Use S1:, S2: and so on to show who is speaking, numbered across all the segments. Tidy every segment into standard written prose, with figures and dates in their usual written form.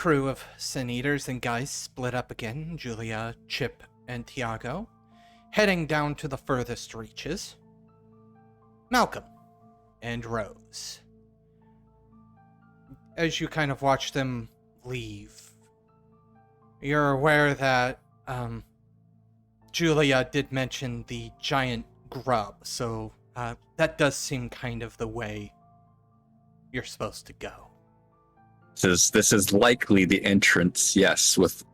S1: crew of Sin-Eaters and Geist split up again, Júlia, Chip, and Tiago, heading down to the furthest reaches. Malcolm and Rose. As you kind of watch them leave, you're aware that Júlia did mention the giant grub, so that does seem kind of the way you're supposed to go.
S2: This is likely the entrance, yes, with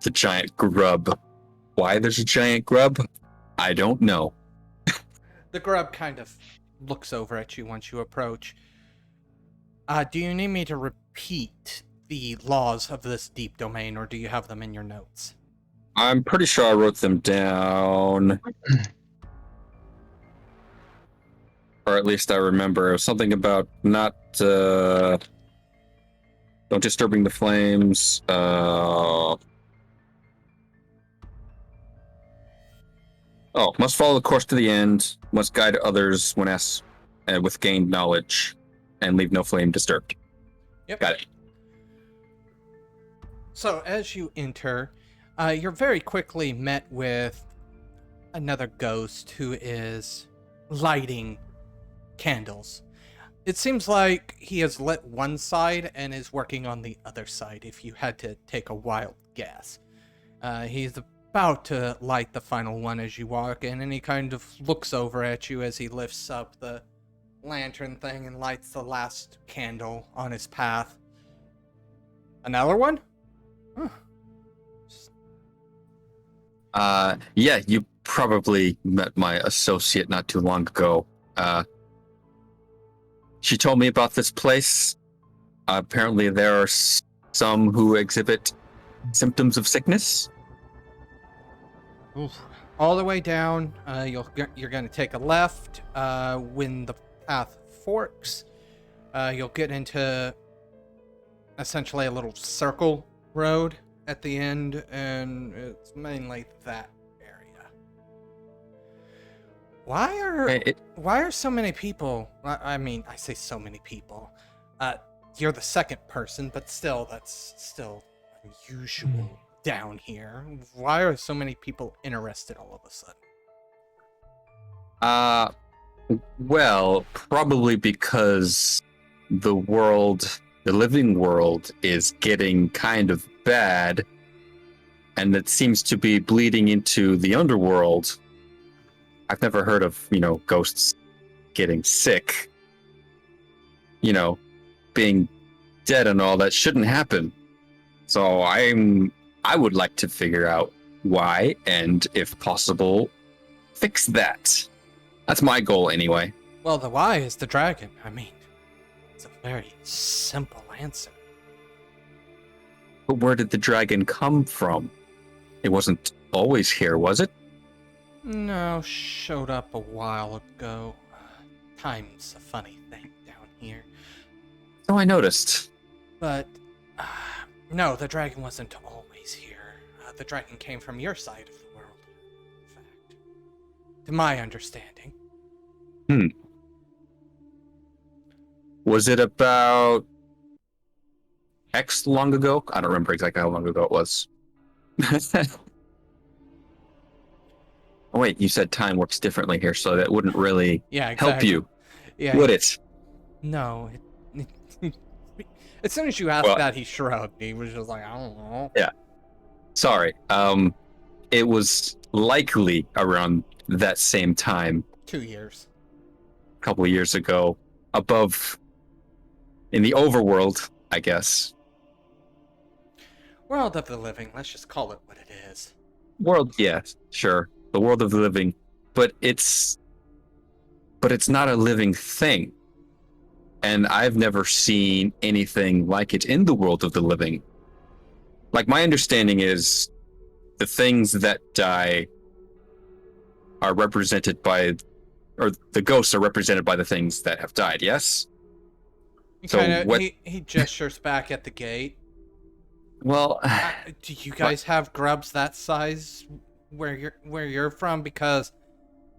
S2: the giant grub. Why there's a giant grub? I don't know.
S1: The grub kind of looks over at you once you approach. Do you need me to repeat the laws of this deep domain, or do you have them in your notes?
S2: I'm pretty sure I wrote them down. Or at least I remember. It was something about not... don't disturbing the flames. Must follow the course to the end. Must guide others when asked with gained knowledge, and leave no flame disturbed.
S1: Yep.
S2: Got it.
S1: So as you enter, you're very quickly met with another ghost who is lighting candles. It seems like he has lit one side and is working on the other side, if you had to take a wild guess. He's about to light the final one as you walk in, and he kind of looks over at you as he lifts up the lantern thing and lights the last candle on his path. Another one? Huh.
S2: Yeah, you probably met my associate not too long ago. She told me about this place. Apparently there are some who exhibit symptoms of sickness.
S1: Oof. All the way down, you're going to take a left. When the path forks, you'll get into essentially a little circle road at the end, and it's mainly that area. Why are so many people? I mean, I say so many people. You're the second person, but still, that's still unusual down here. Why are so many people interested all of a sudden?
S2: Well, probably because the living world is getting kind of bad, and it seems to be bleeding into the underworld. I've never heard of, ghosts getting sick. Being dead and all that shouldn't happen. So I would like to figure out why, and if possible, fix that. That's my goal anyway.
S1: Well, the why is the dragon. I mean, it's a very simple answer.
S2: But where did the dragon come from? It wasn't always here, was it?
S1: No, showed up a while ago. Time's a funny thing down here.
S2: Oh, I noticed.
S1: But, no, the dragon wasn't always here. The dragon came from your side of the world, in fact. To my understanding.
S2: Was it about X long ago? I don't remember exactly how long ago it was. Oh, wait, you said time works differently here, so that wouldn't really help you, would it?
S1: No. As soon as you asked that, he shrugged. He was just like, I don't know.
S2: Yeah. Sorry. It was likely around that same time.
S1: 2 years.
S2: A couple of years ago. Above, in the overworld, I guess.
S1: World of the living. Let's just call it what it is.
S2: World, yeah, sure. The world of the living. But it's not a living thing. And I've never seen anything like it in the world of the living. Like, my understanding is the things that die are represented by, or the ghosts are represented by the things that have died, yes?
S1: He gestures back at the gate.
S2: Well,
S1: do you guys have grubs that size where you're from? Because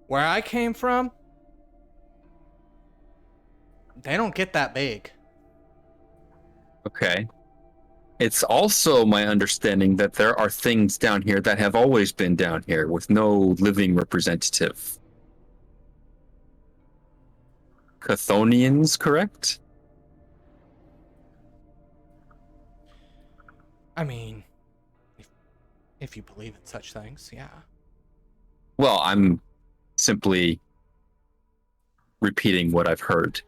S1: where I came from, they don't get that big.
S2: Okay. It's also my understanding that there are things down here that have always been down here with no living representative. Chthonians, correct?
S1: I mean, if you believe in such things, yeah.
S2: Well, I'm simply repeating what I've heard.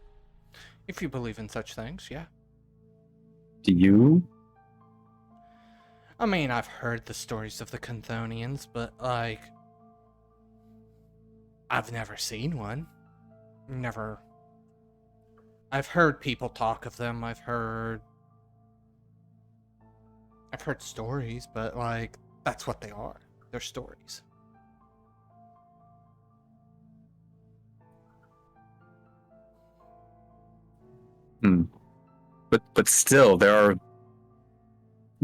S1: If you believe in such things, yeah.
S2: Do you?
S1: I mean, I've heard the stories of the Chthonians, but, like, I've never seen one. Never. I've heard people talk of them. I've heard stories, but, like, that's what they are. They're stories.
S2: But still, there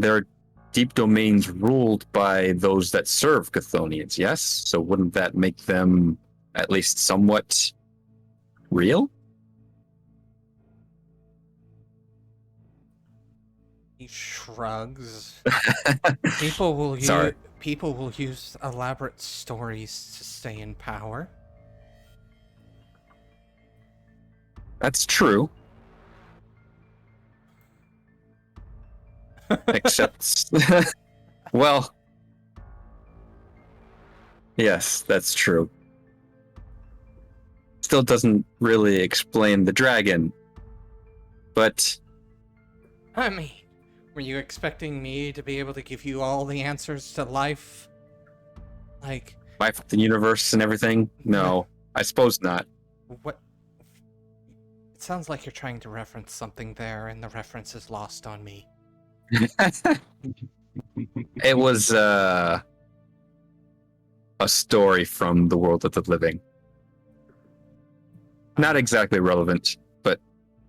S2: are deep domains ruled by those that serve Chthonians, yes? So wouldn't that make them at least somewhat real?
S1: He shrugs. People will use elaborate stories to stay in power.
S2: That's true. Except, well, yes, that's true. Still doesn't really explain the dragon. But
S1: I mean, were you expecting me to be able to give you all the answers to life? Like,
S2: life, the universe, and everything? No, I suppose not.
S1: what? It sounds like you're trying to reference something there, and the reference is lost on me.
S2: It was a story from the world of the living. Not exactly relevant, but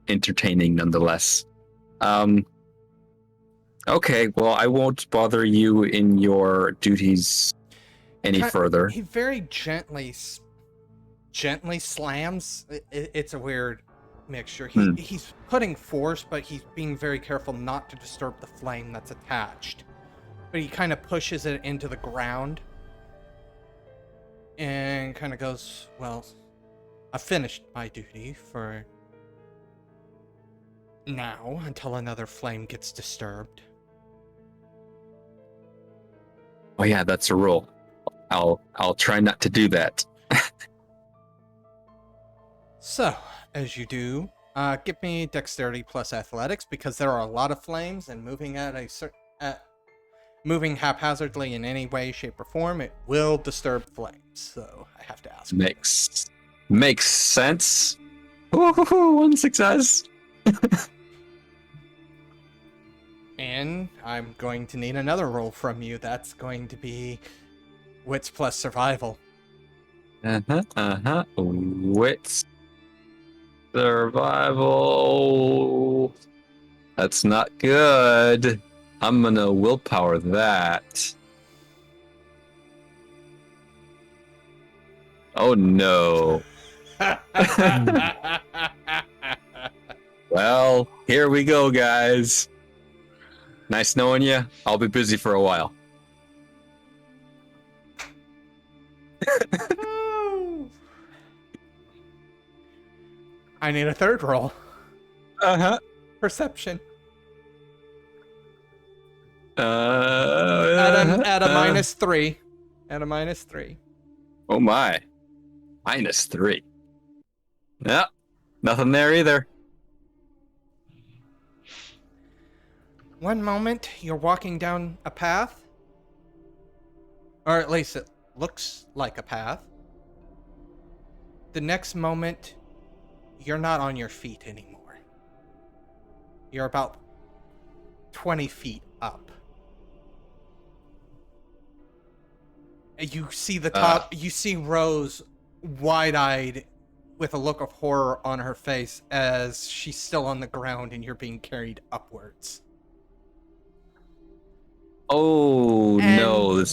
S2: entertaining nonetheless. Okay, well, I won't bother you in your duties any further.
S1: He very gently slams. It's a weird mixture. He's putting force, but he's being very careful not to disturb the flame that's attached. But he kind of pushes it into the ground and kind of goes, well, I've finished my duty for now until another flame gets disturbed.
S2: Oh yeah, that's a rule. I'll try not to do that.
S1: So, as you do, give me dexterity plus athletics, because there are a lot of flames, and moving moving haphazardly in any way, shape, or form, it will disturb flames. So I have to ask.
S2: Makes sense. Ooh, one success.
S1: And I'm going to need another roll from you. That's going to be wits plus survival.
S2: Wits. Survival. That's not good. I'm gonna willpower that. Oh no. Well, here we go, guys. Nice knowing you. I'll be busy for a while.
S1: I need a third roll. Perception. At a -3. At a -3.
S2: Oh my. -3. Yeah. Nothing there either.
S1: One moment, you're walking down a path. Or at least it looks like a path. The next moment, you're not on your feet anymore. You're about 20 feet up. You see the top, you see Rose wide-eyed with a look of horror on her face as she's still on the ground and you're being carried upwards.
S2: Oh no,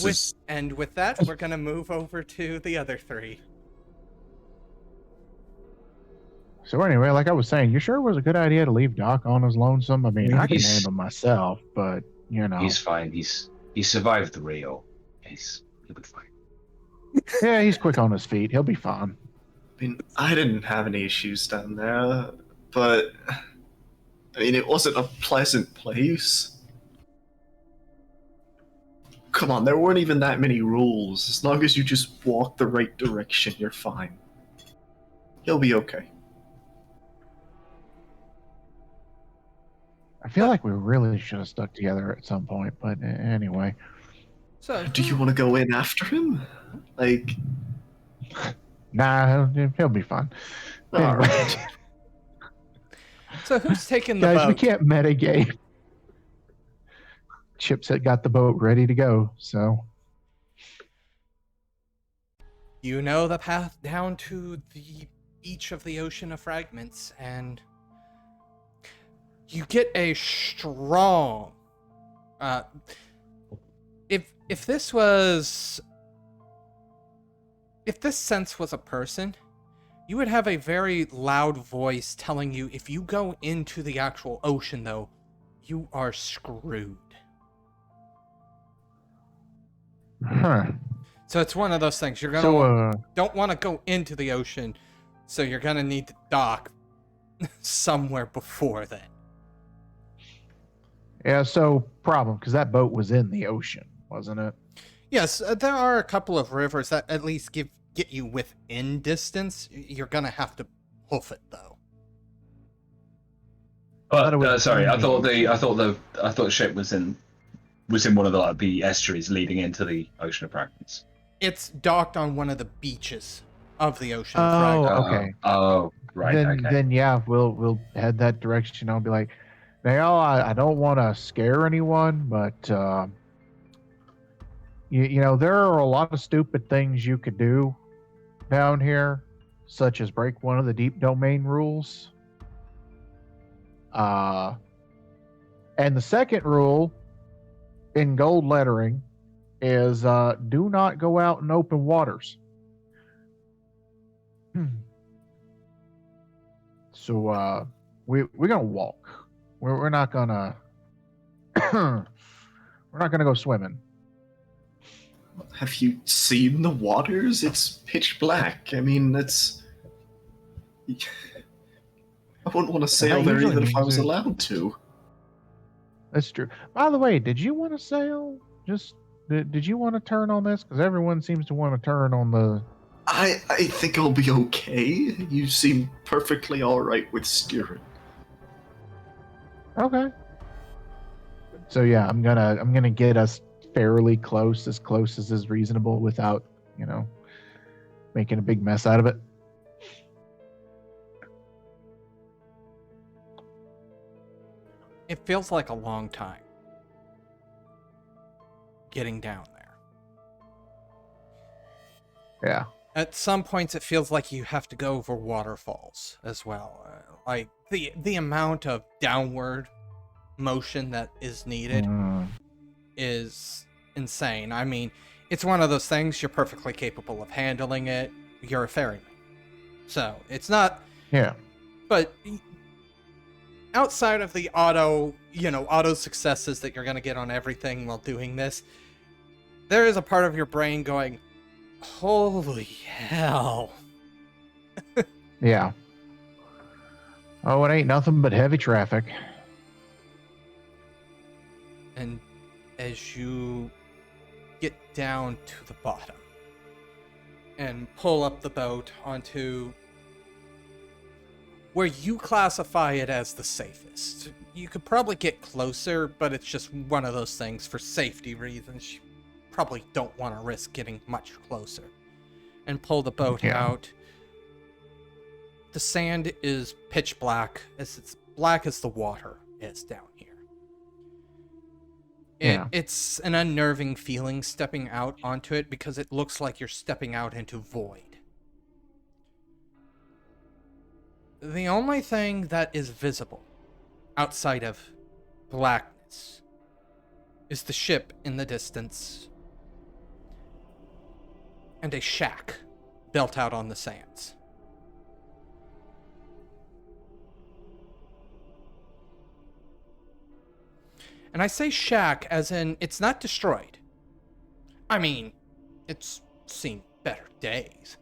S1: And with that, we're gonna move over to the other three.
S3: So So anyway, like I was saying, you sure it was a good idea to leave Doc on his lonesome? I mean, I can handle myself, but you know.
S4: He's fine. He survived the Rio. He'll be fine.
S3: Yeah, he's quick on his feet. He'll be fine.
S5: I mean, I didn't have any issues down there, but I mean, it wasn't a pleasant place. Come on, there weren't even that many rules. As long as you just walk the right direction, you're fine. He'll be okay.
S3: I feel like we really should have stuck together at some point, but anyway.
S1: So,
S5: Do you want to go in after him? Like,
S3: Nah, he'll be fine.
S5: all
S3: Anyway.
S5: right.
S1: so who's taking the
S3: Guys,
S1: boat?
S3: we can't metagame. Chipset got the boat ready to go, so.
S1: You know the path down to the beach of the Ocean of Fragments, and you get a strong. If this sense was a person, you would have a very loud voice telling you if you go into the actual ocean, though, you are screwed.
S3: Huh.
S1: So it's one of those things. You're gonna
S3: So,
S1: don't want to go into the ocean, so you're gonna need to dock somewhere before then.
S3: yeah, so problem, because that boat was in the ocean, wasn't it?
S1: Yes, there are a couple of rivers that at least get you within distance. You're gonna have to hoof it though.
S3: thought it
S4: But
S3: was
S4: sorry, I thought
S3: Gandhi.
S4: the ship was in one of the estuaries leading into the Ocean of Fragments.
S1: It's docked on one of the beaches of the Ocean of
S3: Oh,
S1: Fragments.
S3: okay.
S4: Oh, right.
S3: Then,
S4: Okay.
S3: then yeah, we'll head that direction. I'll be like, now I don't want to scare anyone, but you know there are a lot of stupid things you could do down here, such as break one of the deep domain rules. And the second rule in gold lettering is do not go out in open waters. So we're gonna walk. We're not gonna we're not gonna go swimming.
S5: Have you seen the waters? It's pitch black. I mean, that's. I wouldn't want to sail there
S3: usually
S5: even if I
S3: means
S5: was
S3: it-
S5: allowed to.
S3: That's true. By the way, did you want to sail? Did you want to turn on this? Because everyone seems to want to turn on the.
S5: I think I'll be okay. You seem perfectly alright with steering.
S3: Okay. So yeah, I'm gonna get us fairly close as is reasonable, without making a big mess out of it.
S1: It feels like a long time getting down there.
S3: Yeah.
S1: At some points, it feels like you have to go over waterfalls as well. Like the amount of downward motion that is needed
S3: Mm.
S1: is insane. I mean, it's one of those things you're perfectly capable of handling it. You're a ferryman, so it's not.
S3: Yeah.
S1: But outside of the auto successes that you're gonna get on everything while doing this, there is a part of your brain going, "Holy hell!"
S3: Yeah. Oh, it ain't nothing but heavy traffic.
S1: And as you get down to the bottom and pull up the boat onto where you classify it as the safest. You could probably get closer, but it's just one of those things for safety reasons. You probably don't want to risk getting much closer. And pull the boat
S3: Yeah.
S1: out. The sand is pitch black, as it's black as the water is down here.
S3: Yeah.
S1: It's an unnerving feeling stepping out onto it because it looks like you're stepping out into void. The only thing that is visible outside of blackness is the ship in the distance and a shack built out on the sands. And I say shack as in it's not destroyed. I mean, it's seen better days,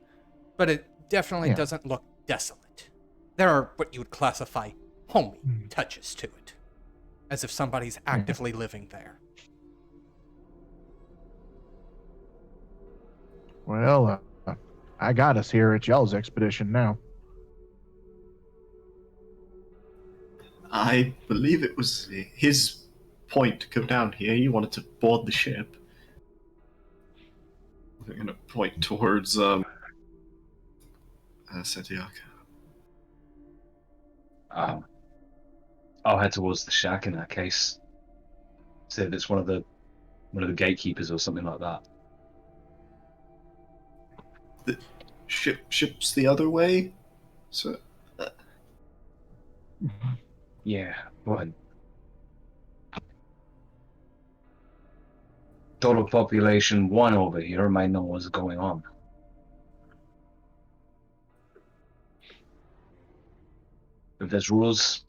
S1: but it definitely doesn't look desolate. There are what you would classify homey touches to it, as if somebody's actively living there.
S3: Well, I got us here at y'all's expedition now.
S5: I believe it was his point to come down here. He wanted to board the ship. I'm going to point towards Santiago.
S4: I'll head towards the shack in that case. Say that it's one of the gatekeepers or something like that.
S5: The ship's the other way, so.
S4: Yeah, well, total population 1 over here might know what's going on. If there's rules,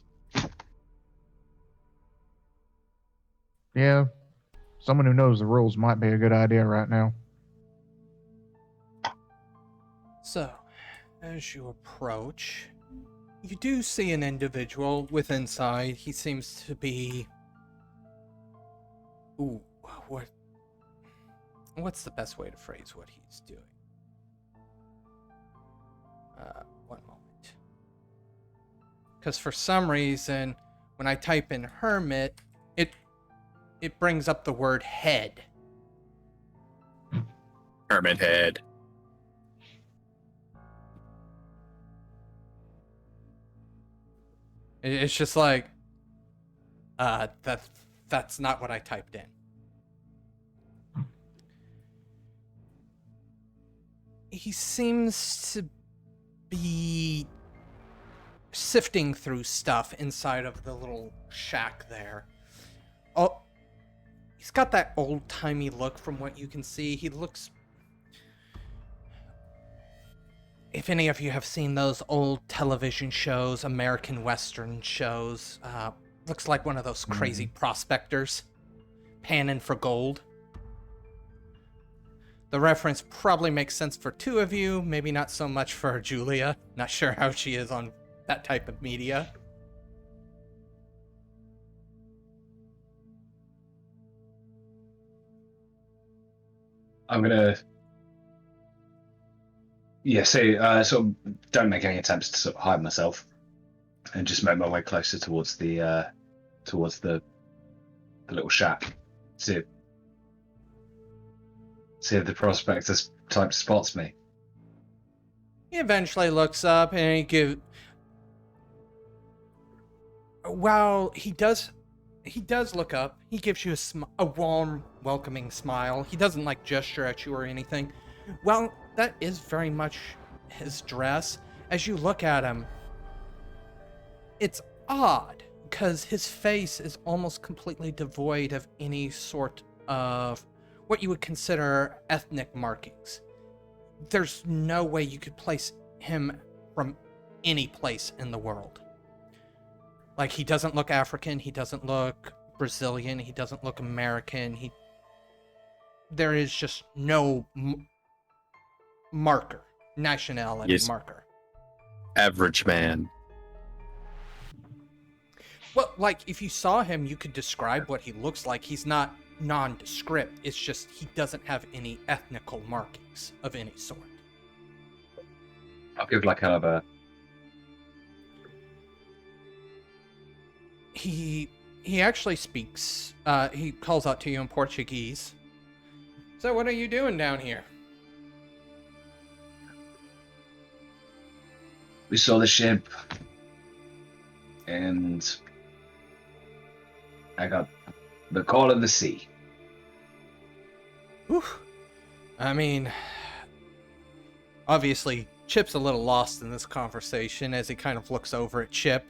S3: Yeah, someone who knows the rules might be a good idea right now.
S1: So, as you approach, you do see an individual with inside. He seems to be... Ooh, what's the best way to phrase what he's doing? One moment. Because for some reason, when I type in hermit, it brings up the word head.
S2: Hermit head.
S1: It's just like, that's not what I typed in. He seems to be sifting through stuff inside of the little shack there. Oh, he's got that old-timey look from what you can see. He looks... If any of you have seen those old television shows, American Western shows, looks like one of those crazy prospectors, panning for gold. The reference probably makes sense for 2 of you, maybe not so much for Júlia. Not sure how she is on that type of media.
S4: I'm gonna... Yeah, so don't make any attempts to sort of hide myself, and just make my way closer towards the little shack. See if the prospector type spots me.
S1: He eventually looks up and while he does look up, he gives you a warm, welcoming smile. He doesn't gesture at you or anything. Well, that is very much his dress. As you look at him, it's odd because his face is almost completely devoid of any sort of what you would consider ethnic markings. There's no way you could place him from any place in the world. Like, he doesn't look African, he doesn't look Brazilian, he doesn't look American, there is just no marker, nationality marker.
S2: Average man.
S1: Well, if you saw him, you could describe what he looks like. He's not nondescript. It's just he doesn't have any ethnical markings of any sort.
S4: I'll give kind of a...
S1: He actually speaks. He calls out to you in Portuguese. So what are you doing down here?
S4: We saw the ship, and I got the call of the sea.
S1: Whew. I mean, obviously, Chip's a little lost in this conversation as he kind of looks over at Chip.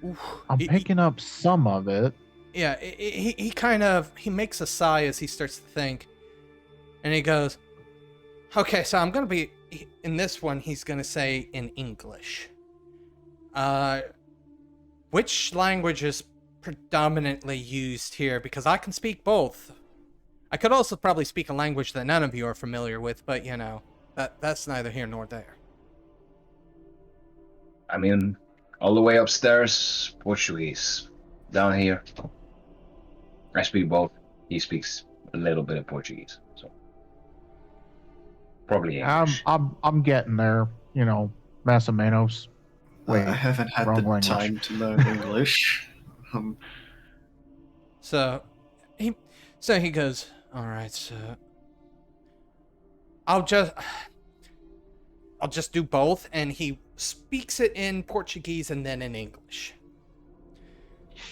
S1: Oof.
S3: I'm picking up some of it.
S1: Yeah, he makes a sigh as he starts to think, and he goes, okay, so I'm going to be, in this one, he's going to say in English. Which language is predominantly used here because I can speak both. I could also probably speak a language that none of you are familiar with, but you know, that's neither here nor there.
S4: I mean, all the way upstairs, Portuguese. Down here, I speak both. He speaks a little bit of Portuguese, so probably English.
S3: I'm getting there. You know, más o menos. Wait,
S5: I haven't had
S3: wrong
S5: the
S3: language.
S5: time to learn English.
S1: So he goes, all right, so I'll just do both, and he speaks it in Portuguese and then in English.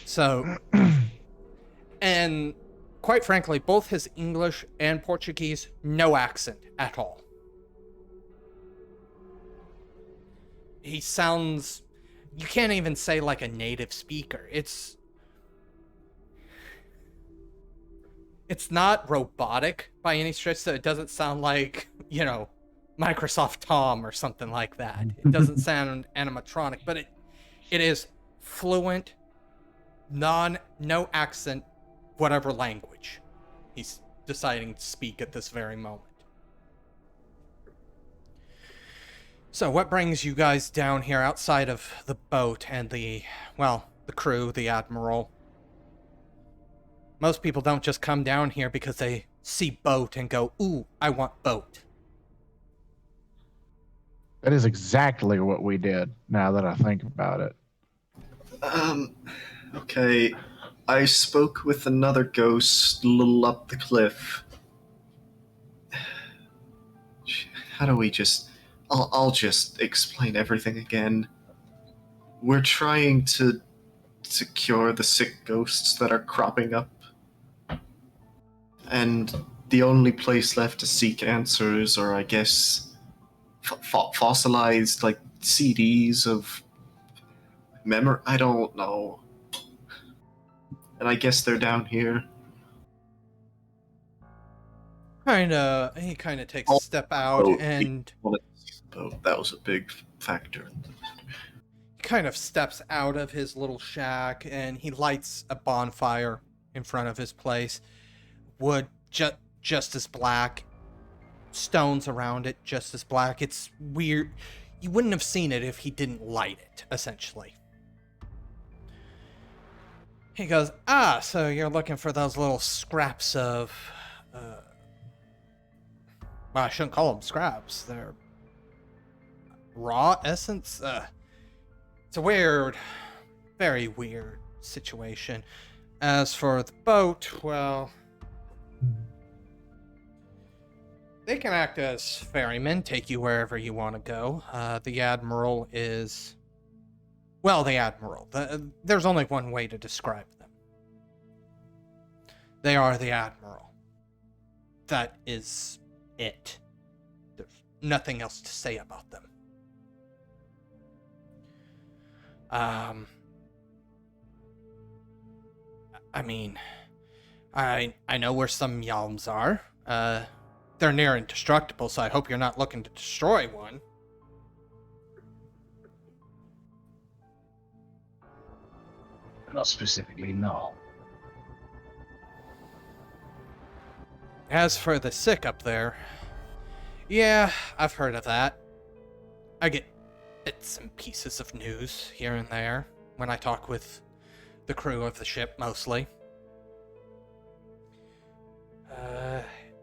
S1: So, and quite frankly, both his English and Portuguese, no accent at all. He sounds, you can't even say like a native speaker. It's not robotic by any stretch, so it doesn't sound like, you know, Microsoft Tom or something like that. It doesn't sound animatronic, but it is fluent, no accent, whatever language he's deciding to speak at this very moment. So what brings you guys down here outside of the boat and the crew, the admiral? Most people don't just come down here because they see boat and go, ooh, I want boat.
S3: That is exactly what we did, now that I think about it.
S5: Okay. I spoke with another ghost a little up the cliff. How do we just... I'll just explain everything again. We're trying to cure the sick ghosts that are cropping up. And the only place left to seek answers are, I guess, fossilized, like, CDs of memory. I don't know. And I guess they're down here.
S1: He kind of takes a step out and...
S5: That was a big factor.
S1: He kind of steps out of his little shack and he lights a bonfire in front of his place. Wood just as black. Stones around it just as black. It's weird. You wouldn't have seen it if he didn't light it, essentially. He goes, so you're looking for those little scraps of... well, I shouldn't call them scraps. They're raw essence. It's a weird, very weird situation. As for the boat, well... they can act as ferrymen, take you wherever you want to go. The Admiral is... well, the Admiral. There's only one way to describe them. They are the Admiral. That is it. There's nothing else to say about them. I mean, I know where some yalms are. They're near indestructible, so I hope you're not looking to destroy one.
S4: Not specifically, no.
S1: As for the sick up there, yeah, I've heard of that. I get bits and pieces of news here and there when I talk with the crew of the ship, mostly.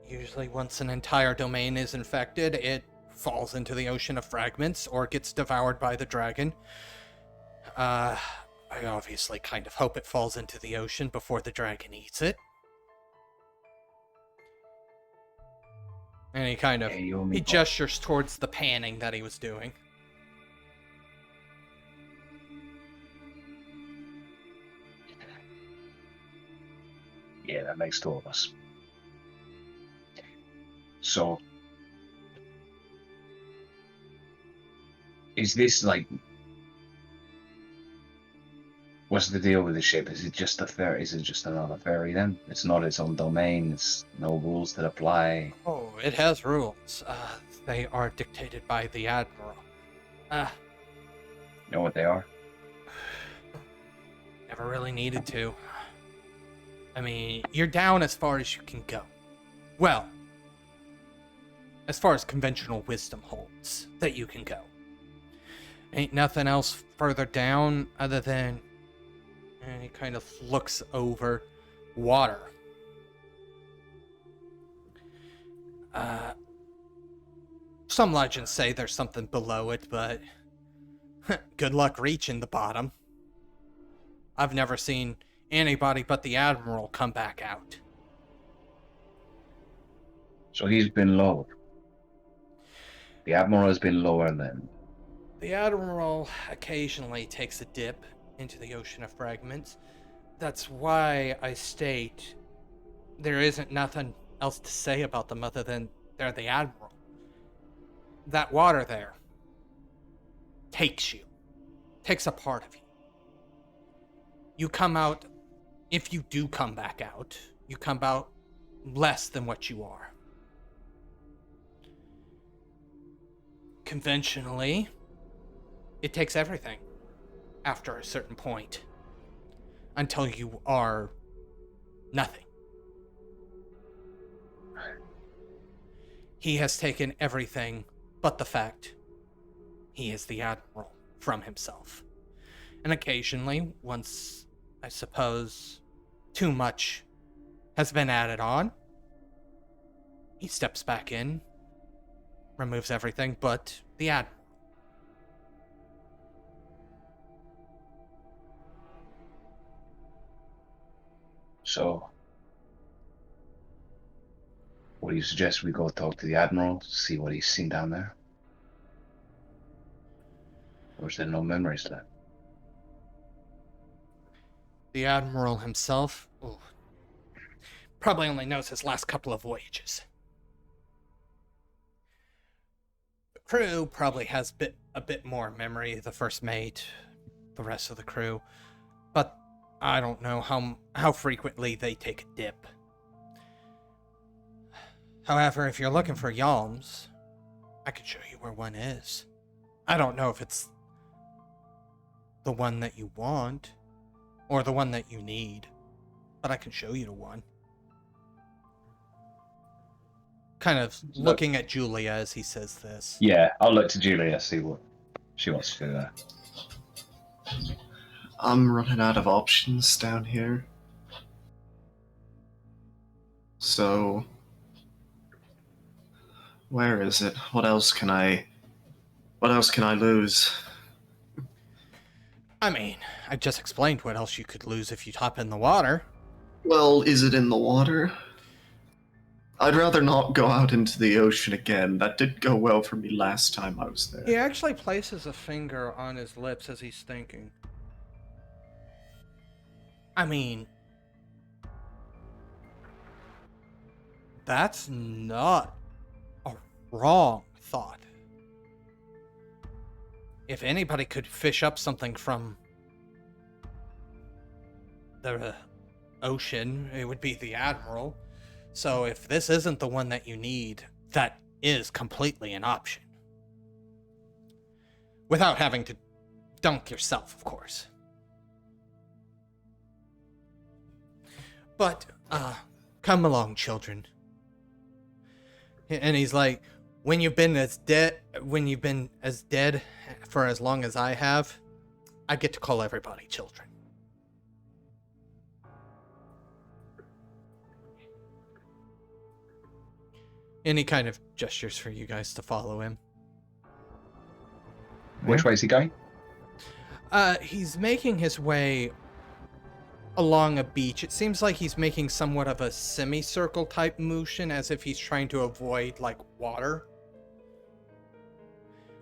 S1: Usually once an entire domain is infected, it falls into the Ocean of Fragments or gets devoured by the dragon. I obviously kind of hope it falls into the ocean before the dragon eats it. And he gestures towards the panning that he was doing.
S4: Yeah, that makes two of us. So, is this like... what's the deal with the ship? Is it just a ferry? Is it just another ferry then? It's not its own domain. It's no rules that apply.
S1: Oh, it has rules. They are dictated by the Admiral.
S4: You know what they are?
S1: Never really needed to. I mean, you're down as far as you can go. Well, as far as conventional wisdom holds that you can go. Ain't nothing else further down other than... And he kind of looks over water. Some legends say there's something below it, but good luck reaching the bottom. I've never seen anybody but the Admiral come back out.
S4: So he's been lowered. The Admiral has been lower than...
S1: The Admiral occasionally takes a dip into the Ocean of Fragments. That's why I state there isn't nothing else to say about them other than they're the Admiral. That water there takes you, takes a part of you. You come out, if you do come back out, you come out less than what you are. Conventionally, it takes everything after a certain point until you are nothing. He has taken everything but the fact he is the Admiral from himself. And occasionally, once, I suppose, too much has been added on, he steps back in, removes everything but the Admiral.
S4: So, what do you suggest we go talk to the Admiral, see what he's seen down there? Or is there no memories left?
S1: The Admiral himself, probably only knows his last couple of voyages. The crew probably has a bit more memory, the first mate, the rest of the crew, but I don't know how frequently they take a dip. However, if you're looking for yalms, I could show you where one is. I don't know if it's the one that you want or the one that you need, but I can show you the one. Kind of looking at Júlia as he says this.
S4: Yeah, I'll look to Júlia, see what she wants to do there.
S5: I'm running out of options down here. So, where is it? What else can I lose?
S1: I mean, I just explained what else you could lose if you hop in the water.
S5: Well, is it in the water? I'd rather not go out into the ocean again. That did go well for me last time I was there.
S1: He actually places a finger on his lips as he's thinking. I mean, that's not a wrong thought. If anybody could fish up something from the ocean, it would be the Admiral. So if this isn't the one that you need, that is completely an option. Without having to dunk yourself, of course. But, come along, children. And he's like, when you've been as dead for as long as I have, I get to call everybody children. And he kind of gestures for you guys to follow him.
S4: Which way is he going?
S1: He's making his way along a beach. It seems like he's making somewhat of a semicircle type motion, as if he's trying to avoid, like, water.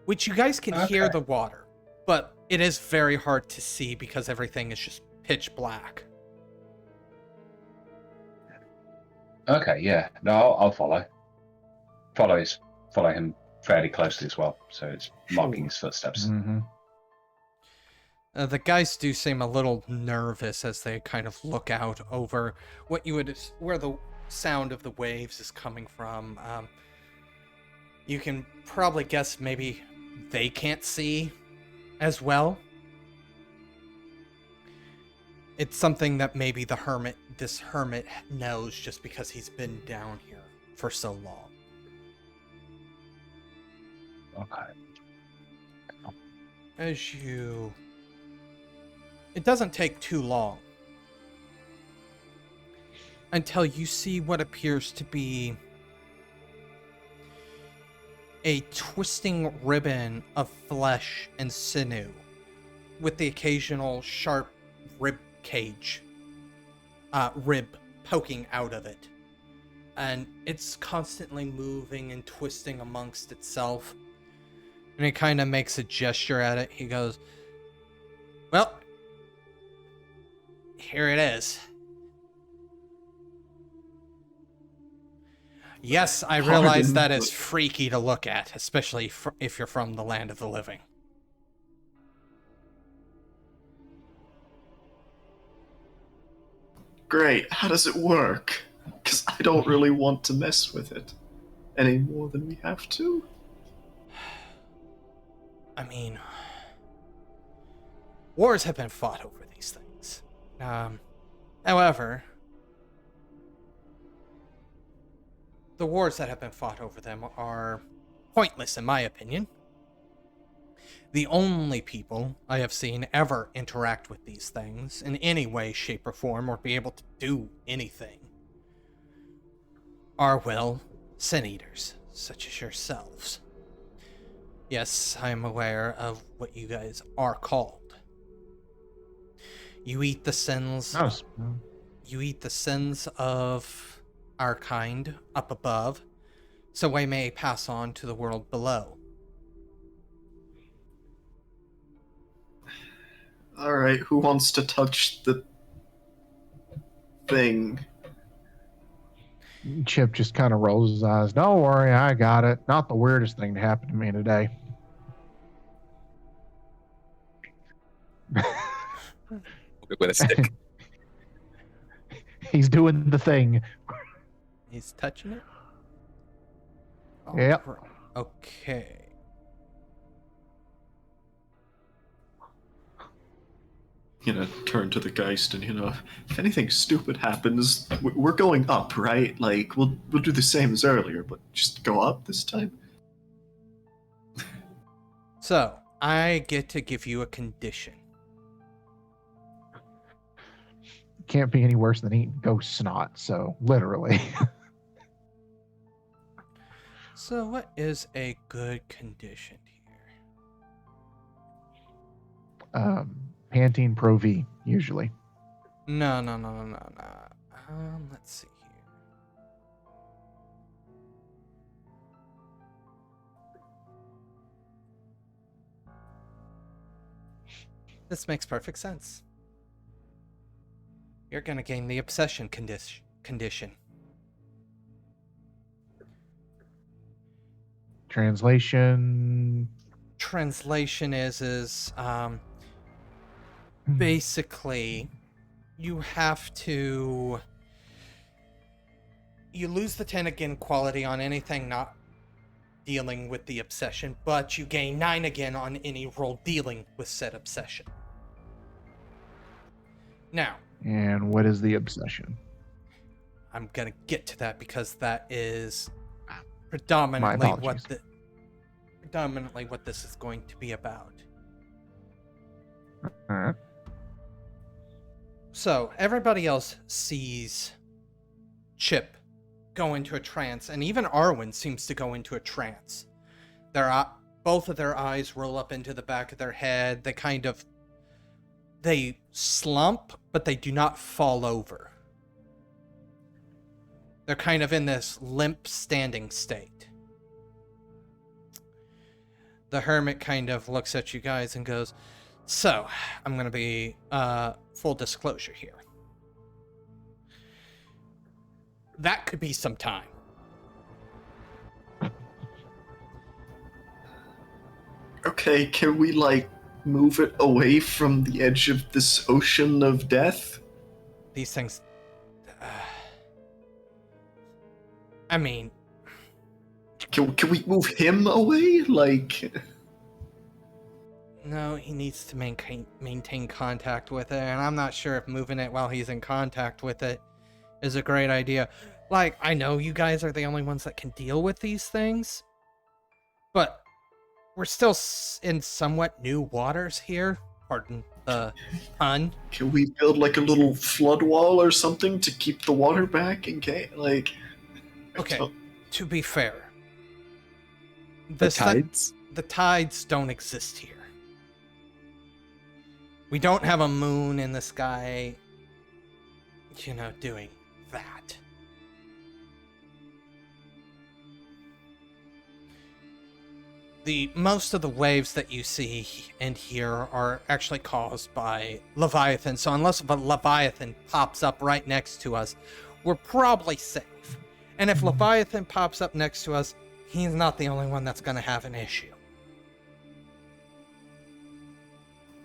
S1: Which you guys can hear the water, but it is very hard to see because everything is just pitch black.
S4: Okay, yeah. No, I'll follow. Follow him fairly closely as well, so it's marking his footsteps.
S3: Mm-hmm.
S1: The guys do seem a little nervous as they kind of look out over where the sound of the waves is coming from. You can probably guess maybe they can't see as well. It's something that maybe this hermit knows just because he's been down here for so long.
S4: Okay.
S1: It doesn't take too long until you see what appears to be a twisting ribbon of flesh and sinew with the occasional sharp rib poking out of it. And it's constantly moving and twisting amongst itself. And he kind of makes a gesture at it. He goes, well, here it is. Yes, I realize that is freaky to look at, especially if you're from the land of the living.
S5: Great. How does it work? Because I don't really want to mess with it any more than we have to.
S1: I mean, wars have been fought over these things. However, the wars that have been fought over them are pointless, in my opinion. The only people I have seen ever interact with these things in any way, shape, or form, or be able to do anything, are, well, sin-eaters, such as yourselves. Yes, I am aware of what you guys are called. You eat the sins. You eat the sins of our kind up above, so we may pass on to the world below.
S5: Alright, who wants to touch the thing?
S3: Chip just kind of rolls his eyes. Don't worry, I got it. Not the weirdest thing to happen to me today.
S2: With a stick.
S3: He's doing the thing.
S1: He's touching it?
S3: Yep.
S1: Okay.
S5: Turn to the Geist and, if anything stupid happens, we're going up, right? Like, we'll do the same as earlier, but just go up this time?
S1: So, I get to give you a condition.
S3: Can't be any worse than eating ghost snot, so literally.
S1: So, what is a good condition here?
S3: Pantene Pro V, usually.
S1: No. Let's see here. This makes perfect sense. You're gonna gain the obsession condition.
S3: Translation
S1: is basically you lose the 10 again quality on anything not dealing with the obsession, but you gain 9 again on any roll dealing with said obsession. Now,
S3: and what is the obsession?
S1: I'm gonna get to that because that is
S3: My
S1: predominantly
S3: apologies.
S1: what this is going to be about.
S3: Alright.
S1: So, everybody else sees Chip go into a trance, and even Arwen seems to go into a trance. Both of their eyes roll up into the back of their head. They slump, but they do not fall over. They're kind of in this limp standing state. The hermit kind of looks at you guys and goes, so, I'm going to be full disclosure here. That could be some time.
S5: Okay, can we, move it away from the edge of this ocean of death?
S1: These things... I mean...
S5: Can we move him away?
S1: No, he needs to maintain contact with it, and I'm not sure if moving it while he's in contact with it is a great idea. Like, I know you guys are the only ones that can deal with these things, but we're still in somewhat new waters here. Pardon the pun.
S5: Can we build like a little flood wall or something to keep the water back in case, like...
S1: Okay, to be fair,
S2: The tides?
S1: the tides don't exist here. We don't have a moon in the sky, doing that. Most of the waves that you see and hear are actually caused by Leviathan, so unless a Leviathan pops up right next to us, we're probably safe. And if Leviathan pops up next to us, he's not the only one that's going to have an issue.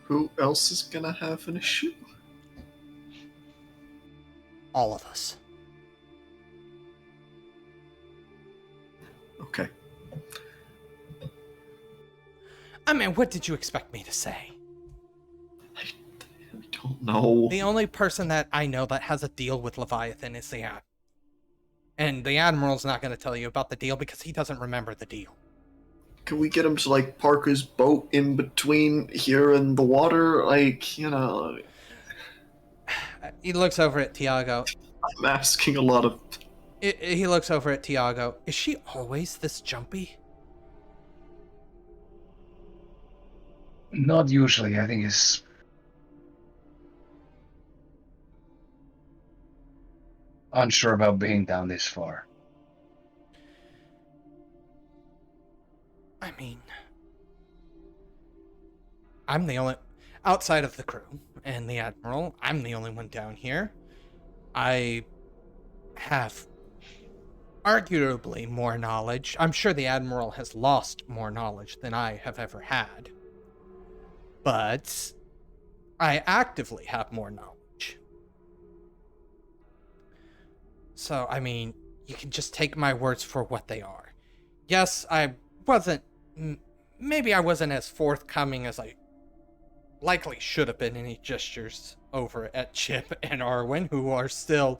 S5: Who else is gonna have an issue?
S1: All of us.
S5: Okay.
S1: I mean, what did you expect me to say?
S5: I don't know.
S1: The only person that I know that has a deal with Leviathan is the Admiral. And the Admiral's not going to tell you about the deal because he doesn't remember the deal.
S5: Can we get him to, like, park his boat in between here and the water? Like,
S1: He looks over at Tiago.
S5: I'm asking a lot of...
S1: He looks over at Tiago. Is she always this jumpy?
S4: Not usually. I think it's unsure about being down this far.
S1: I mean, I'm the only... Outside of the crew and the Admiral, I'm the only one down here. I have arguably more knowledge. I'm sure the Admiral has lost more knowledge than I have ever had. But I actively have more knowledge. So, I mean, you can just take my words for what they are. Yes, I wasn't... Maybe I wasn't as forthcoming as I likely should have been in any gestures over at Chip and Arwen, who are still...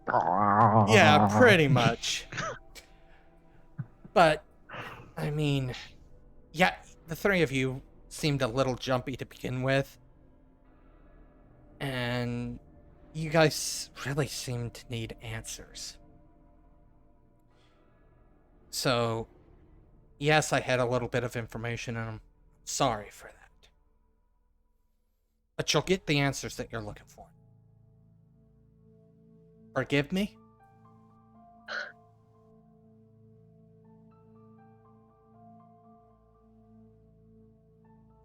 S1: Yeah, pretty much. But, I mean, yeah, the three of you seemed a little jumpy to begin with. And you guys really seem to need answers. So, yes, I had a little bit of information, and I'm sorry for that. But you'll get the answers that you're looking for. Forgive me?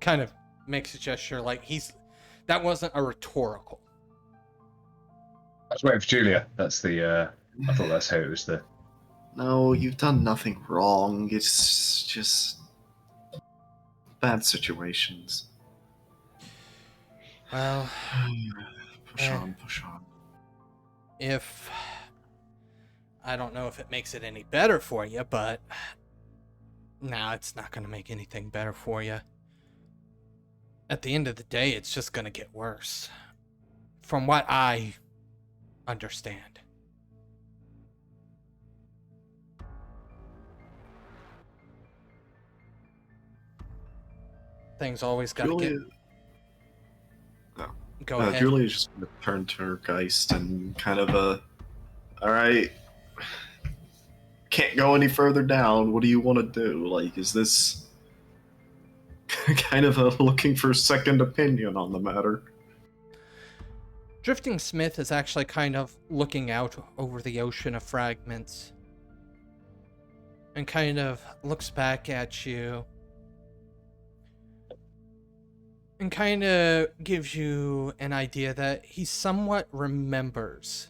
S1: Kind of makes a gesture like that wasn't a rhetorical.
S4: That's right, Julia. That's the. I thought that's how it was.
S5: No, you've done nothing wrong. It's just bad situations.
S1: Well,
S5: push on.
S1: if I don't know if it makes it any better for you, but no, it's not going to make anything better for you. At the end of the day, it's just going to get worse. From what I understand. Things always got to get... Go ahead.
S5: Julia's just going to turn to her Geist and kind of alright, can't go any further down. What do you want to do? Like, is this kind of looking for a second opinion on the matter?
S1: Drifting Smith is actually kind of looking out over the Ocean of Fragments and kind of looks back at you and kind of gives you an idea that he somewhat remembers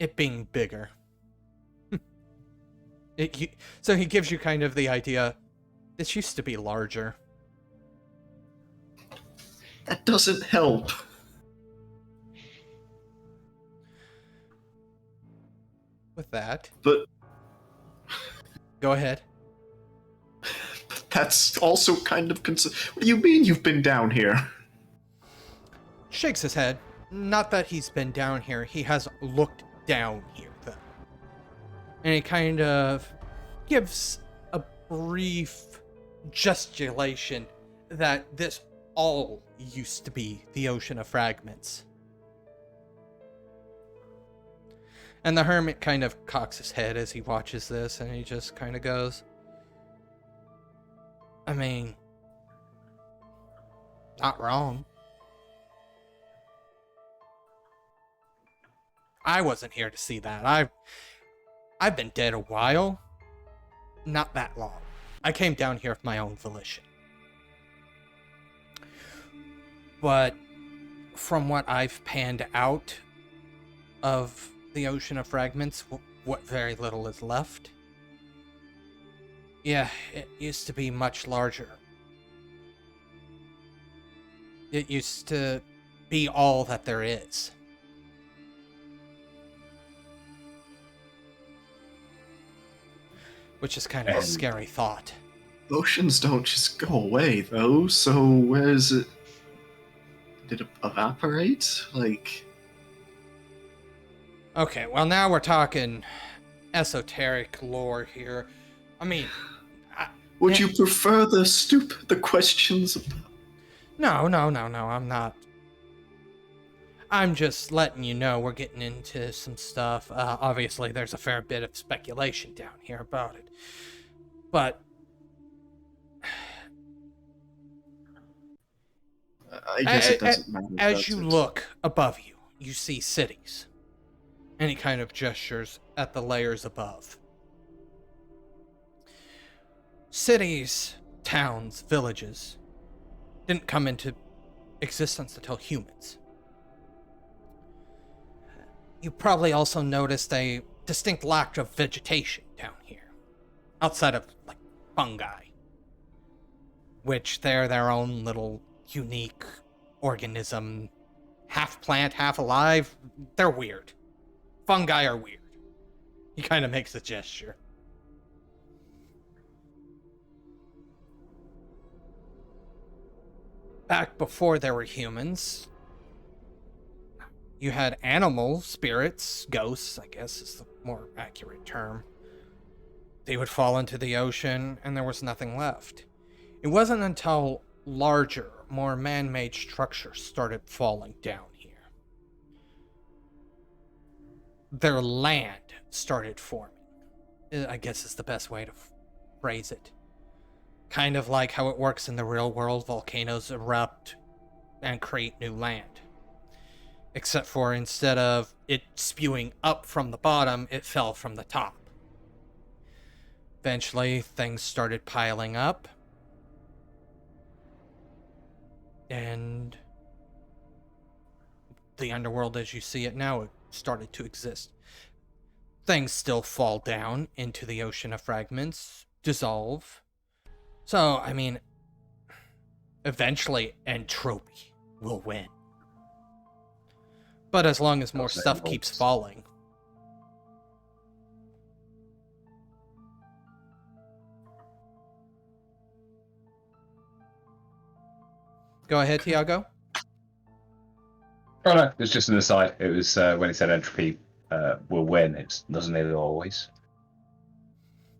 S1: it being bigger. So he gives you kind of the idea, this used to be larger.
S5: That doesn't help.
S1: With that.
S5: But...
S1: Go ahead.
S5: that's also kind of what do you mean you've been down here?
S1: Shakes his head. Not that he's been down here. He has looked down here, though. And he kind of gives a brief gesticulation that this all used to be the Ocean of Fragments. And the hermit kind of cocks his head as he watches this, and he just kind of goes, I mean, not wrong. I wasn't here to see that. I've been dead a while. Not that long. I came down here of my own volition. But from what I've panned out of the Ocean of Fragments, what very little is left, yeah, it used to be much larger. It used to be all that there is. Which is kind of a scary thought.
S5: Oceans don't just go away, though, so where is it? Did it evaporate? Like...
S1: Okay, well now we're talking esoteric lore here. I mean...
S5: Would you prefer the questions?
S1: No, I'm not. I'm just letting you know we're getting into some stuff. Obviously, there's a fair bit of speculation down here about it. But...
S5: I guess it doesn't matter.
S1: As you look above you, you see cities. And he kind of gestures at the layers above. Cities, towns, villages didn't come into existence until humans. You probably also noticed a distinct lack of vegetation down here, outside of, like, fungi, which they're their own little unique organism, half plant, half alive. They're weird. Fungi are weird. He kind of makes a gesture. Back before there were humans, you had animal spirits, ghosts, I guess is the more accurate term. They would fall into the ocean, and there was nothing left. It wasn't until larger, more man-made structures started falling down here. Their land started forming, I guess is the best way to phrase it. Kind of like how it works in the real world, volcanoes erupt and create new land. Except for instead of it spewing up from the bottom, it fell from the top. Eventually, things started piling up. And the underworld as you see it now started to exist. Things still fall down into the Ocean of Fragments, dissolve. So, I mean, eventually entropy will win. But as long as more stuff keeps falling. Go ahead, Tiago.
S4: Oh no, it's just an aside. It was when he said entropy will win. It doesn't it always.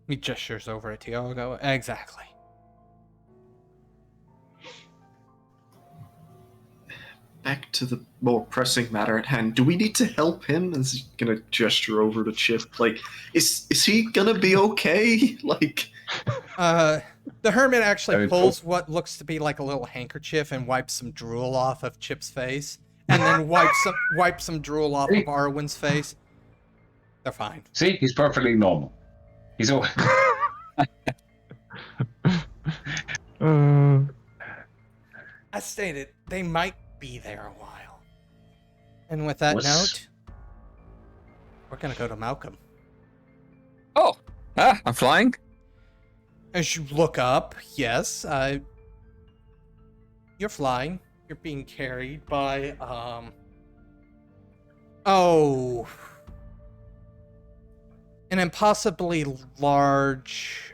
S1: He gestures over at Tiago. Exactly.
S5: Back to the more pressing matter at hand. Do we need to help him? Is he gonna gesture over to Chip? Like, is he gonna be okay? Like,
S1: the hermit actually pulls what looks to be like a little handkerchief and wipes some drool off of Chip's face, and then wipes some drool off of Arwen's face. They're fine.
S4: See, he's perfectly normal. He's all.
S1: As stated, they might be there a while. And with that note, we're gonna go to Malcolm.
S2: Oh, I'm flying.
S1: As you look up, yes, you're flying. You're being carried by, an impossibly large,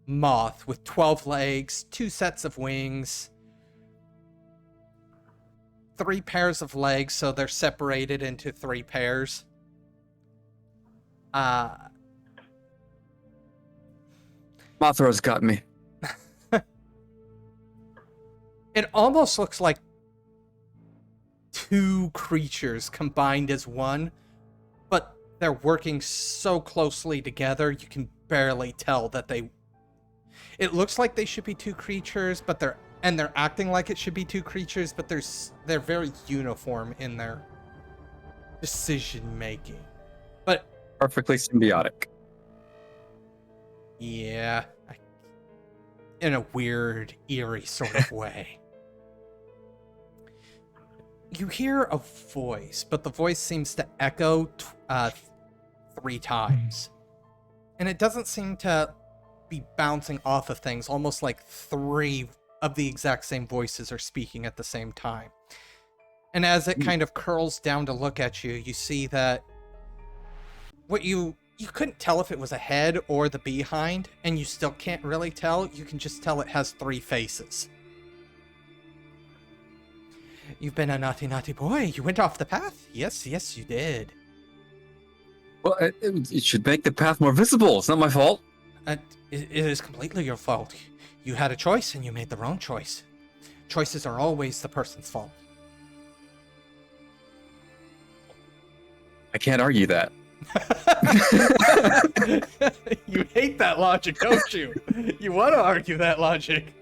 S1: moth with 12 legs, 2 sets of wings, 3 pairs of legs, so they're separated into 3 pairs.
S2: Mothra's got me.
S1: It almost looks like 2 creatures combined as one, but they're working so closely together you can barely tell that they... It looks like they should be 2 creatures, but they're acting like it should be 2 creatures, but they're very uniform in their decision making. But
S2: Perfectly symbiotic.
S1: yeah, in a weird, eerie sort of way. You hear a voice, but the voice seems to echo 3 times. And it doesn't seem to be bouncing off of things, almost like 3 of the exact same voices are speaking at the same time. And as it kind of curls down to look at you, you see that what you couldn't tell if it was a head or the behind, and you still can't really tell. You can just tell it has 3 faces. You've been a naughty, naughty boy. You went off the path. Yes, yes, you did.
S2: Well, it should make the path more visible. It's not my fault.
S1: It is completely your fault. You had a choice and you made the wrong choice. Choices are always the person's fault.
S2: I can't argue that.
S1: You hate that logic, don't you? You want to argue that logic.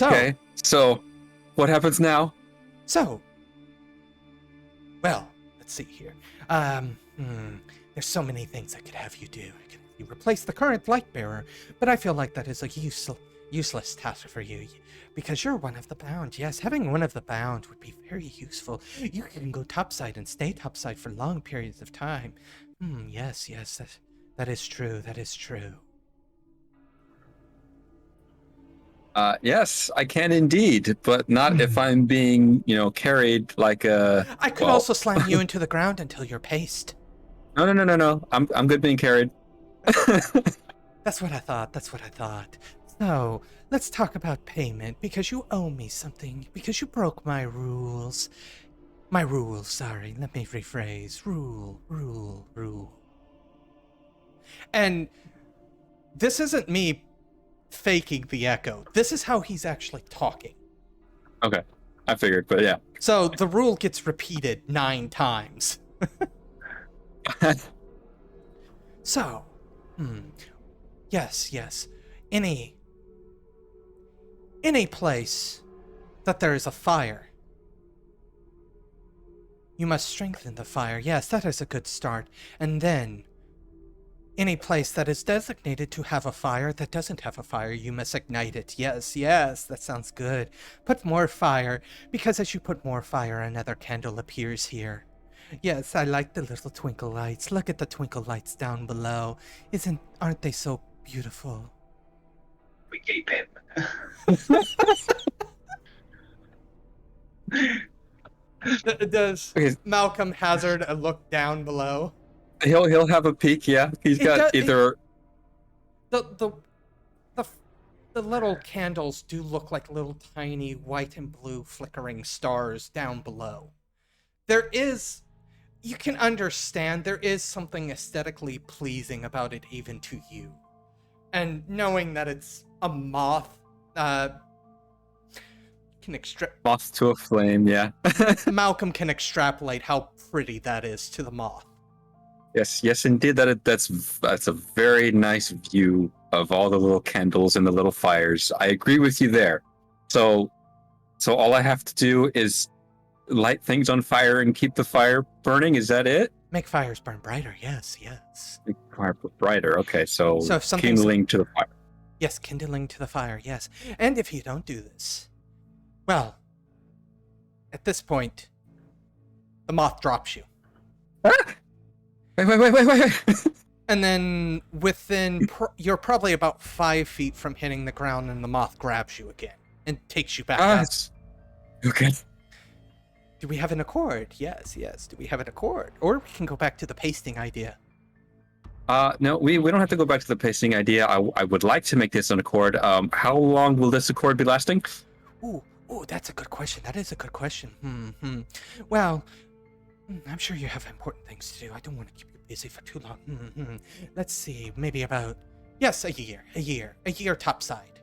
S2: Okay, so what happens now?
S1: Well, let's see here. There's so many things I could have you do. I could have you replace the current light bearer, but I feel like that is a useless task for you, because you're one of the bound. Yes, having one of the bound would be very useful. You can go topside and stay topside for long periods of time. Yes, that is true. That is true.
S2: Yes, I can indeed, but not if I'm being, carried like a...
S1: I could also slam you into the ground until you're paste.
S2: No. I'm good being carried.
S1: That's what I thought. So, let's talk about payment, because you owe me something, because you broke my rules. My rule, sorry, let me rephrase. Rule. And this isn't me faking the echo. This is how he's actually talking.
S2: Okay, I figured, but yeah.
S1: So the rule gets repeated 9 times. So, yes. Any place that there is a fire, you must strengthen the fire. Yes, that is a good start. And then, any place that is designated to have a fire that doesn't have a fire, you must ignite it. Yes, that sounds good. Put more fire, because as you put more fire, another candle appears here. Yes, I like the little twinkle lights. Look at the twinkle lights down below. Aren't they so beautiful?
S4: We gape him.
S1: Does Malcolm hazard a look down below?
S2: He'll have a peek, yeah. He's got either...
S1: The little candles do look like little tiny white and blue flickering stars down below. You can understand there is something aesthetically pleasing about it even to you. And knowing that it's a moth,
S2: Moth to a flame, yeah.
S1: Malcolm can extrapolate how pretty that is to the moth.
S2: Yes, indeed. That's a very nice view of all the little candles and the little fires. I agree with you there. So all I have to do is light things on fire and keep the fire burning. Is that it?
S1: Make fires burn brighter. Yes.
S2: Make fire brighter. Okay, so
S1: if something's...
S2: kindling to the fire.
S1: Yes, kindling to the fire. Yes, and if you don't do this, well, at this point, the moth drops you.
S2: Ah! Wait.
S1: And then you're probably about 5 feet from hitting the ground, and the moth grabs you again and takes you back up.
S2: Okay.
S1: Do we have an accord? Yes. Do we have an accord? Or we can go back to the pasting idea.
S2: No, we don't have to go back to the pacing idea. I would like to make this an accord. How long will this accord be lasting?
S1: Ooh, that's a good question. That is a good question. Well, I'm sure you have important things to do. I don't want to keep you busy for too long. Let's see, maybe about, yes, a year topside.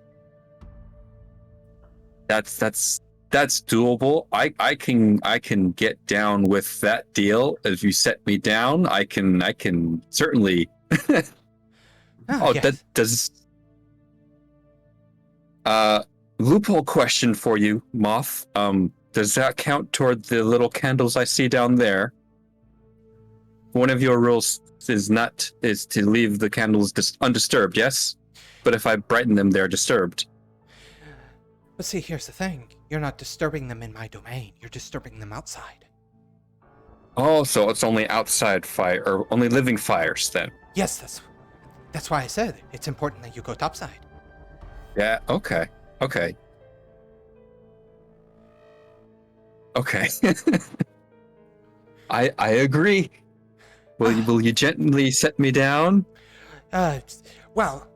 S2: That's doable. I can get down with that deal. If you set me down, I can certainly.
S1: Yes.
S2: That does. Loophole question for you, Moth. Does that count toward the little candles I see down there? One of your rules is to leave the candles undisturbed. Yes, but if I brighten them, they're disturbed.
S1: But see, here's the thing. You're not disturbing them in my domain. You're disturbing them outside.
S2: Oh, so it's only outside fire, or only living fires then?
S1: Yes, that's why I said it's important that you go topside.
S2: Yeah, okay. I agree. Will you gently set me down?
S1: Well,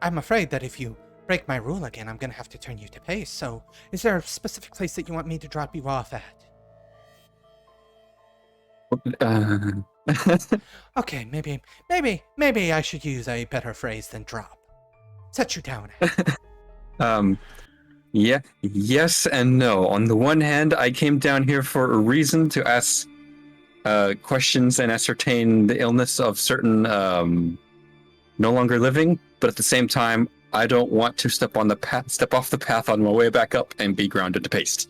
S1: I'm afraid that if you break my rule again, I'm gonna have to turn you to pace. So, is there a specific place that you want me to drop you off at? Okay, maybe I should use a better phrase than drop. Set you down at.
S2: Yeah, yes and no. On the one hand, I came down here for a reason to ask questions and ascertain the illness of certain no longer living, but at the same time, I don't want to step off the path on my way back up and be grounded to paste.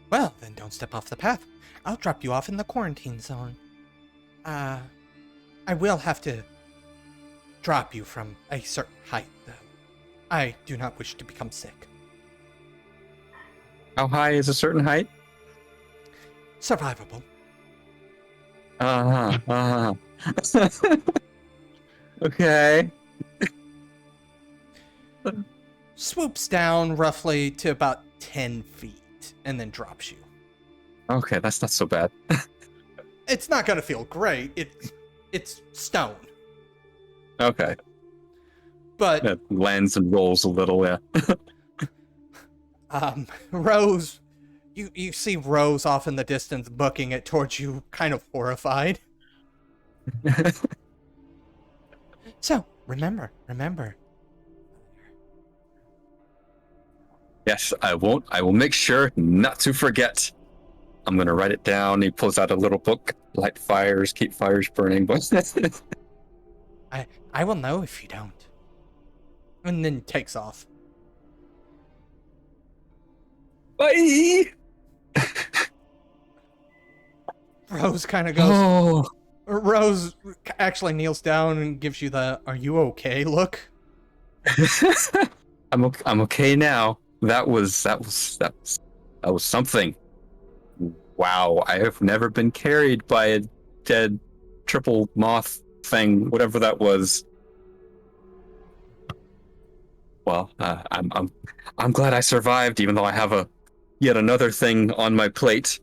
S1: Well, then don't step off the path. I'll drop you off in the quarantine zone. I will have to drop you from a certain height, though. I do not wish to become sick.
S2: How high is a certain height?
S1: Survivable.
S2: Okay.
S1: Swoops down roughly to about 10 feet and then drops you.
S2: Okay, that's not so bad.
S1: It's not going to feel great. It's stone.
S2: Okay.
S1: But
S2: It lands and rolls a little, yeah.
S1: Rose, you see Rose off in the distance booking it towards you, kind of horrified. So, remember.
S2: Yes, I won't. I will make sure not to forget. I'm going to write it down. He pulls out a little book. Light fires, keep fires burning.
S1: I will know if you don't. And then takes off.
S2: Bye!
S1: Rose kind of goes...
S2: Oh.
S1: Rose actually kneels down and gives you the, "Are you okay?" look.
S2: I'm okay now. That was something. Wow, I have never been carried by a dead triple moth thing, whatever that was. Well, I'm glad I survived, even though I have yet another thing on my plate.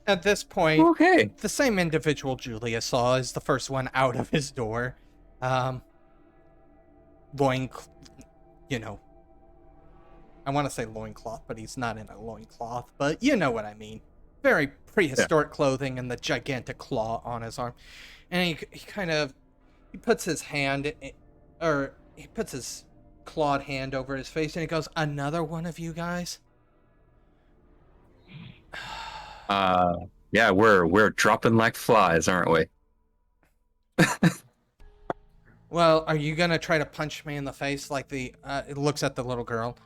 S1: At this point,
S2: Okay.
S1: the same individual Julia saw is the first one out of his door. I want to say loincloth, but he's not in a loincloth, but you know what I mean. Very prehistoric clothing and the gigantic claw on his arm. And he puts his hand, or he puts his clawed hand over his face and he goes, "Another one of you guys?"
S2: Yeah, we're dropping like flies, aren't we?
S1: Well, are you gonna try to punch me in the face like it looks at the little girl?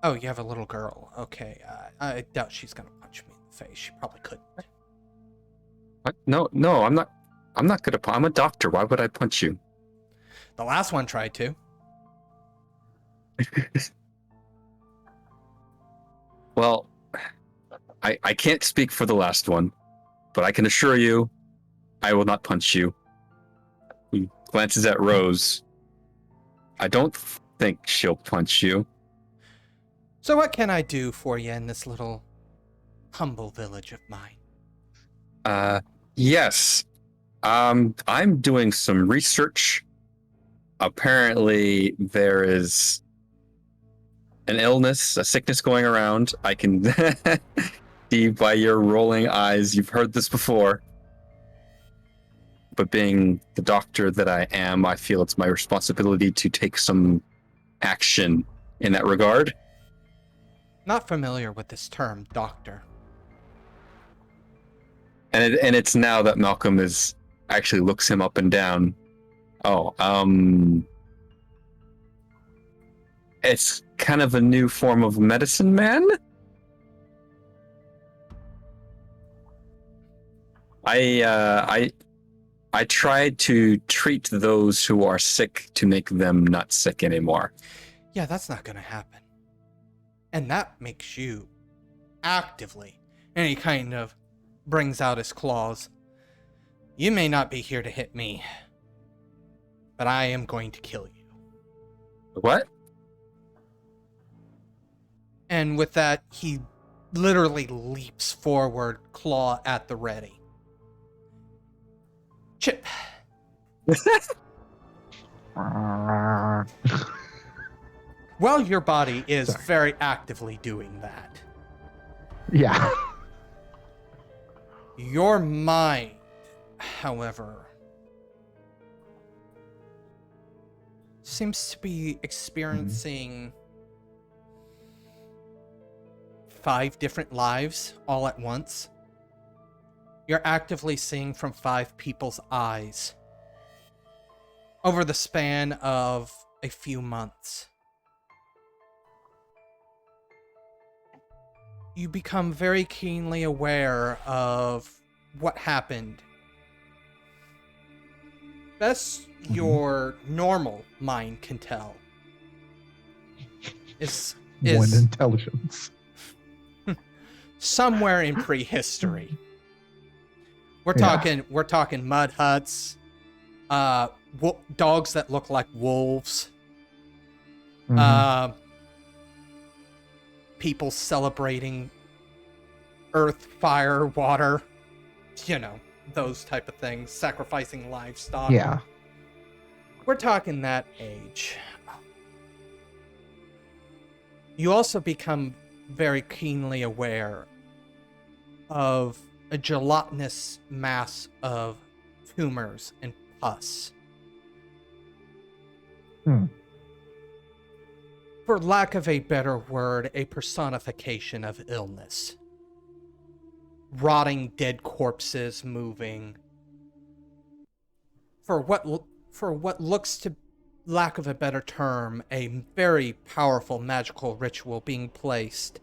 S1: Oh, you have a little girl. Okay, I doubt she's gonna punch me in the face. She probably couldn't.
S2: What? No, I'm not gonna. I'm a doctor. Why would I punch you?
S1: The last one tried to.
S2: Well, I can't speak for the last one, but I can assure you, I will not punch you. He glances at Rose. I don't think she'll punch you.
S1: So what can I do for you in this little humble village of mine.
S2: Yes. I'm doing some research. Apparently, there is an illness, a sickness going around. I can see by your rolling eyes, you've heard this before. But being the doctor that I am, I feel it's my responsibility to take some action in that regard.
S1: Not familiar with this term, doctor.
S2: And it's now that Malcolm is actually looks him up and down. Oh, it's kind of a new form of medicine man. I tried to treat those who are sick to make them not sick anymore.
S1: Yeah, that's not gonna happen. And that makes you actively, and he kind of brings out his claws. You may not be here to hit me, but I am going to kill you.
S2: What?
S1: And with that, he literally leaps forward, claw at the ready. Chip. Well, your body is
S3: Sorry.
S1: very actively doing that.
S3: Yeah.
S1: Your mind, however, seems to be experiencing 5 different lives all at once. You're actively seeing from 5 people's eyes over the span of a few months. You become very keenly aware of what happened. Best your normal mind can tell is
S3: One intelligence.
S1: somewhere in prehistory. We're
S3: Yeah.
S1: talking mud huts, dogs that look like wolves,
S3: Mhm.
S1: people celebrating earth, fire, water, you know, those type of things, sacrificing livestock.
S3: Yeah.
S1: We're talking that age. You also become very keenly aware of a gelatinous mass of tumors and pus. For lack of a better word, a personification of illness. Rotting dead corpses moving. For what looks to, lack of a better term, a very powerful magical ritual being placed.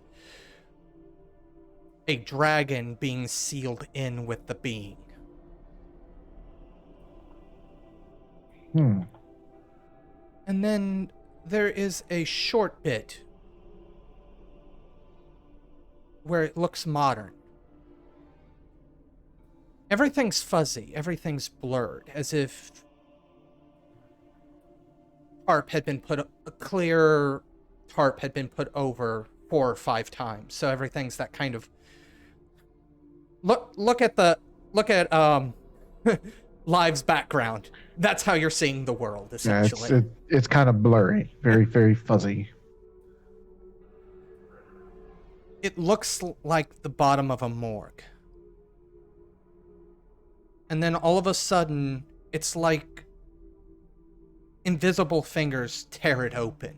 S1: A dragon being sealed in with the being. And then there is a short bit where it looks modern. Everything's fuzzy, everything's blurred, as if a clear tarp had been put over 4 or 5 times. So everything's that kind of look at Live's background. That's how you're seeing the world,
S3: Yeah,
S1: essentially.
S3: it's kind of blurry, very very fuzzy.
S1: It looks like the bottom of a morgue. And then all of a sudden, it's like invisible fingers tear it open.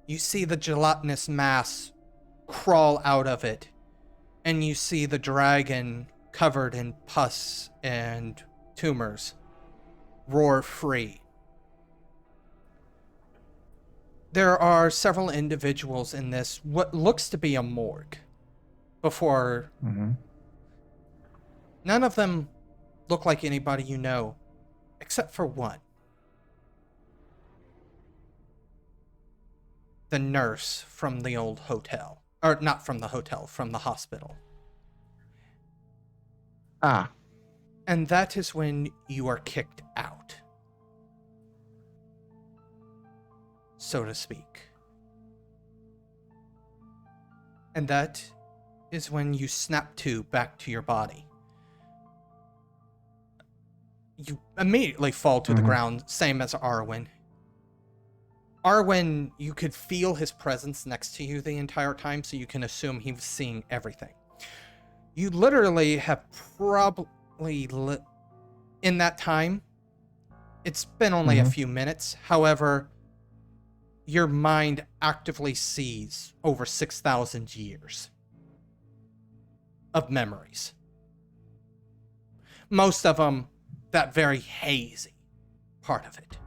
S1: You see the gelatinous mass crawl out of it, and you see the dragon covered in pus and tumors roar free. There are several individuals in this, what looks to be a morgue, before none of them look like anybody you know, except for one. The nurse from the old hotel. Or not from the hotel, from the hospital. And that is when you are kicked out, so to speak. And that is when you snap back to your body. You immediately fall to the ground, same as Arwen. Arwen, you could feel his presence next to you the entire time, so you can assume he was seeing everything. You literally have probably, in that time, it's been only a few minutes. However, your mind actively sees over 6,000 years of memories. Most of them, that very hazy part of it.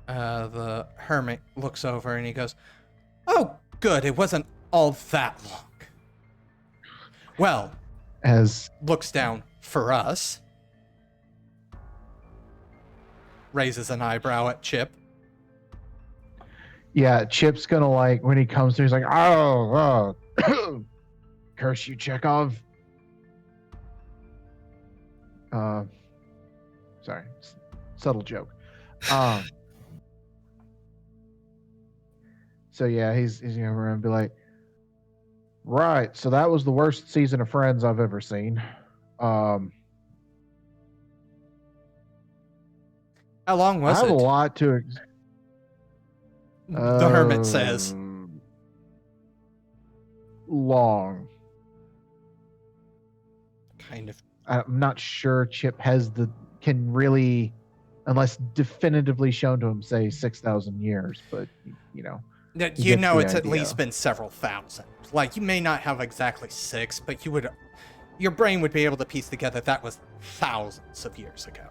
S1: The hermit looks over and he goes, "Oh, good, it wasn't all that long." Well, looks down for us, raises an eyebrow at Chip.
S3: Yeah, Chip's gonna when he comes through, he's like, "Oh, curse you, Chekhov." Sorry, subtle joke. So yeah, he's gonna run and be like, "Right, so that was the worst season of Friends I've ever seen."
S1: How long was
S3: I
S1: it?
S3: have a lot to.
S1: The hermit says.
S3: Long.
S1: Kind of.
S3: I'm not sure Chip can really, unless definitively shown to him, say 6,000 years, but
S1: It's
S3: the
S1: at least been several thousand. Like, you may not have exactly 6, but your brain would be able to piece together that was thousands of years ago.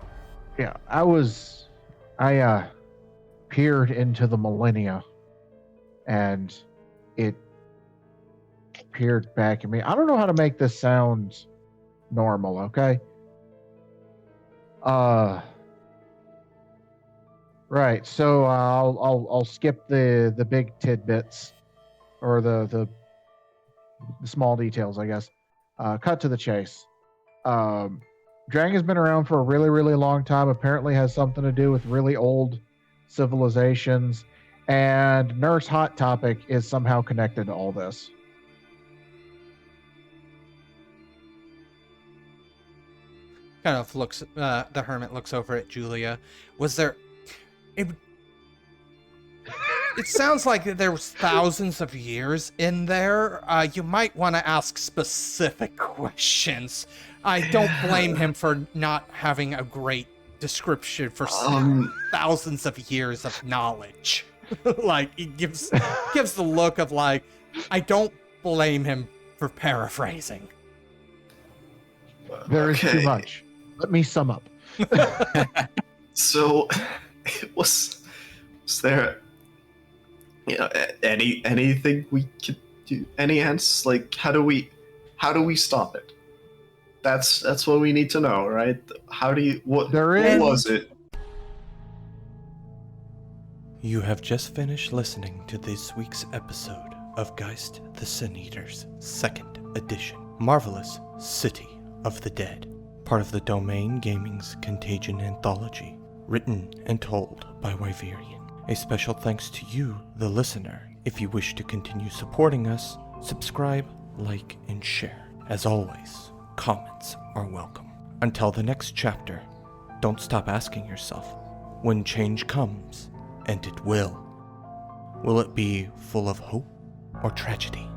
S3: Yeah, I peered into the millennia, and it peered back at me. I don't know how to make this sound normal, okay? Right. So I'll skip the big tidbits, or the small details, I guess. Cut to the chase. Dragon's been around for a really, really long time. Apparently has something to do with really old civilizations, and Nurse Hot Topic is somehow connected to all this.
S1: Kind of looks. The hermit looks over at Júlia. Was there? It sounds like there was thousands of years in there. You might want to ask specific questions. I don't blame him for not having a great description for thousands of years of knowledge. Like, he gives the look of like, I don't blame him for paraphrasing.
S3: There is too much. Let me sum up.
S5: So, was there anything we could do? Any hints? Like, how do we stop it? That's what we need to know, right? What was it?
S1: You have just finished listening to this week's episode of Geist the Sin-Eaters, 2nd edition, Marvelous City of the Dead, part of the Domain Gaming's Contagion Anthology, written and told by Wyverian. A special thanks to you, the listener. If you wish to continue supporting us, subscribe, like, and share. As always, comments are welcome. Until the next chapter, don't stop asking yourself, when change comes, and it will it be full of hope or tragedy?